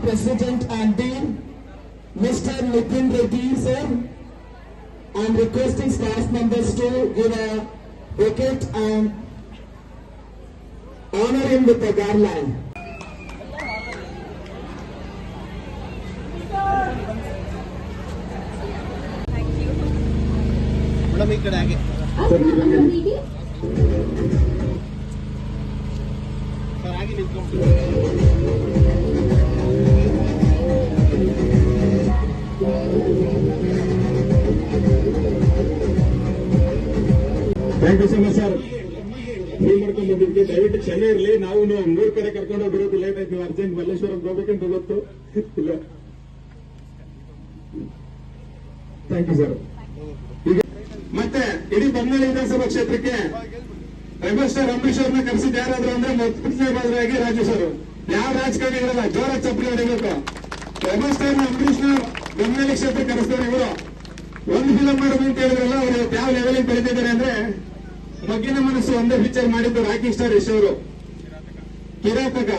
President and Dean, Mr. Nitin Reddy, sir. I'm requesting staff members to give a bouquet and honor him with a garland. Madam ಈ ಕಡೆ ಹಾಗೆ sir ಹಾಗೆ ನಿಂತ್ಕೊಂಡು thank you so much sir. Free ಮಾಡ್ಕೊಂಡು ಬಂದಿದ್ದಕ್ಕೆ ದಯವಿಟ್ಟು ಕ್ಷಮೆ ಇರಲಿ. ನಾವು 3 ಕಡೆ ಕರ್ಕೊಂಡು ಹೋಗಿರೋದು ಲೇಟ್ ಆಯ್ತು. ನೀವು ಅರ್ಜೆಂಟ್ ಮಲ್ಲೇಶ್ವರಂ ಹೋಗ್ಬೇಕಂತ ಗೊತ್ತು ಇಲ್ಲ. Thank you sir. ಈಗ ಮತ್ತೆ ಇಡೀ ಬನ್ನಳ್ಳಿ ವಿಧಾನಸಭಾ ಕ್ಷೇತ್ರಕ್ಕೆ ರೆಬಲ್ ಸ್ಟಾರ್ ಅಂಬರೀಶ್ ಅವ್ರನ್ನ ಕರೆಸಿದ್ದು ಯಾರಾದ್ರೂ ಅಂದ್ರೆ ಮೊದಲನೇದಾಗಿ ರಾಜು ಸರ್. ಯಾವ ರಾಜಕಾರಣಿಗಳಲ್ಲ, ಜೋರ ಚಪ್ಪಲಿ ಹೊಡಿಬೇಕು. ರೆಬಲ್ ಸ್ಟಾರ್ ಅಂಬರೀಶ್ನ ಬನ್ನಳ್ಳಿ ಕ್ಷೇತ್ರ ಕರೆಸ್ತಾರೆ ಇವರು. ಒಂದು ಫಿಲಂ ಮಾಡೋದು ಅಂತ ಹೇಳಿದ್ರಲ್ಲ, ಅವರು ಯಾವ ಲೆವೆಲ್ ಬೆಳೆದಿದ್ದಾರೆ ಅಂದ್ರೆ ಮಗ್ಗಿನ ಮನಸ್ಸು ಒಂದೇ ಪಿಕ್ಚರ್ ಮಾಡಿದ್ದು ರಾಕಿಂಗ್ ಸ್ಟಾರ್ ಯಶ್ ಅವರು. ಕಿರಾತಕ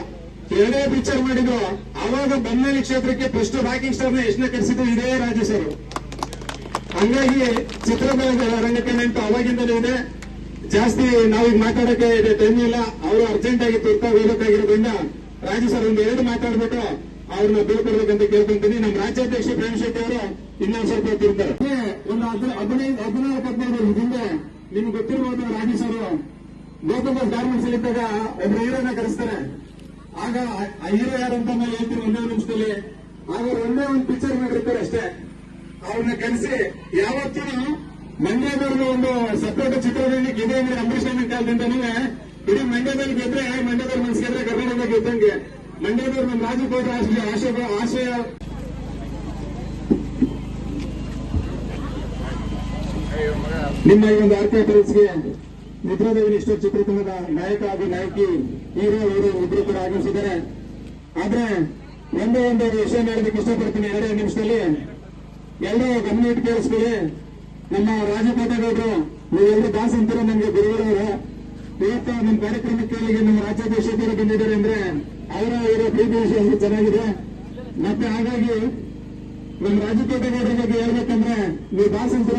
2 ಪಿಕ್ಚರ್ ಮಾಡಿದ್ರು. ಆವಾಗ ಬನ್ನಳ್ಳಿ ಕ್ಷೇತ್ರಕ್ಕೆ ಫಸ್ಟ್ ರಾಕಿಂಗ್ ಸ್ಟಾರ್ ನ ಯಶ್ನ ಕರೆಸಿದ್ದು ಇದೇ ರಾಜು ಸರ್. ಹಂಗಾಗಿ ಚಿತ್ರರಂಗದ ರಂಗಕರ್ಣಂಟು ಅವಾಗಿಂದಲೂ ಇದೆ. ಜಾಸ್ತಿ ನಾವೀಗ ಮಾತಾಡಕ್ಕೆ ಇದೆ ಟೈಮ್ ಇಲ್ಲ. ಅವರು ಅರ್ಜೆಂಟ್ ಆಗಿ ತುರ್ತಾಗಿ ಹೋಗಬೇಕಾಗಿರೋದ್ರಿಂದ ರಾಜು ಸರ್ ಒಂದು 2 ಮಾತಾಡ್ಬಿಟ್ಟು ಅವ್ರನ್ನ ಬೀಳ್ಕೊಡ್ಬೇಕಂತ ಕೇಳ್ಕೊಂತೀನಿ. ನಮ್ಮ ರಾಜ್ಯಾಧ್ಯಕ್ಷ ಪ್ರೇಮ್ ಶೆಟ್ಟಿ ಅವರು ಇನ್ನೊಂದು ಸ್ವಲ್ಪ ಹೊತ್ತಿರ್ತಾರೆ. ಒಂದು 14-15 ಹಿಂದೆ ನಿಮ್ಗೆ ಗೊತ್ತಿರಬಹುದು, ರಾಜು ಸರ್ ಗೌತಮ್ ಗಾರ್ಮೆಂಟ್ಸ್ ಇದ್ದಾಗ ಒಬ್ರು ಹೀರೋನ ಕರೆಸ್ತಾರೆ. ಆಗ ಆ ಹೀರೋ ಯಾರಂತ ನಾನು ಹೇಳ್ತೀನಿ ಒಂದೇ ನಿಮಿಷದಲ್ಲಿ. ಆಗ ಒಂದೇ ಒಂದು ಪಿಕ್ಚರ್ ಮಾಡಿರ್ತಾರೆ ಅಷ್ಟೇ. ಅವ್ರನ್ನ ಕರೆಸಿ ಯಾವತ್ತೂ ಮಂಡ್ಯದವ್ರಿಗೆ ಒಂದು ಸಪೋರ್ಟ್ ಚಿತ್ರದಲ್ಲಿ ಇದೆ ಅಂದ್ರೆ ಅಂಬರೀಶ್ ಅಣ್ಣ ಕಾಲದಿಂದನೂ ಇಡೀ ಮಂಡ್ಯದಲ್ಲಿ ಗೆದ್ರೆ ಮಂಡ್ಯದವ್ರ ಮನಸ್ಸು ಗೆದ್ರೆ ಕರ್ನಾಟಕ ಗೆದ್ದಂಗೆ. ಮಂಡ್ಯದವ್ರು ನಮ್ಮ ರಾಜಕೋಟ ಆಶಯ ನಿಮ್ಮ ಈ ಒಂದು ಆರ್ಕೆ ಪ್ಯಾಲೇಸ್ಗೆ ನಿದ್ರಾದೇವಿ ಇಷ್ಟ ಚಿತ್ರತಂಡದ ನಾಯಕ ಹಾಗೂ ನಾಯಕಿ ಹೀರೋ ಇವರು ಇಬ್ಬರು ಕೂಡ ಆಗಮಿಸಿದ್ದಾರೆ. ಆದ್ರೆ ಒಂದೇ ಒಂದು ವಿಷಯ ಹೇಳೋದಕ್ಕೆ ಇಷ್ಟಪಡ್ತೀನಿ 2 ನಿಮಿಷದಲ್ಲಿ. ಎಲ್ಲರೂ ಗಮನ ಇಟ್ಟು ಕೇಳಿಸ್ಕೊಳ್ಳಿ. ನಮ್ಮ ರಾಜಕೋಟೆಗೌಡರು ನೀವೆಲ್ಲರೂ ದಾಸ್ ಅಂತೀರ ನಮ್ಗೆ ಗುರುಗಳವರು. ಇವತ್ತು ನಮ್ಮ ಕಾರ್ಯಕ್ರಮಕ್ಕೆ ನಮ್ಮ ರಾಜ್ಯಾಧ್ಯಕ್ಷರು ಬಂದಿದ್ದಾರೆ ಅಂದ್ರೆ ಅವರ ಇರೋ ಪ್ರೀತಿ ವಿಷಯ ಚೆನ್ನಾಗಿದೆ. ಮತ್ತೆ ಹಾಗಾಗಿ ನಮ್ಮ ರಾಜಕೋಟೆಗೌಡರ ಬಗ್ಗೆ ಹೇಳ್ಬೇಕಂದ್ರೆ ನೀವು ದಾಸ್ ಅಂತೀರ.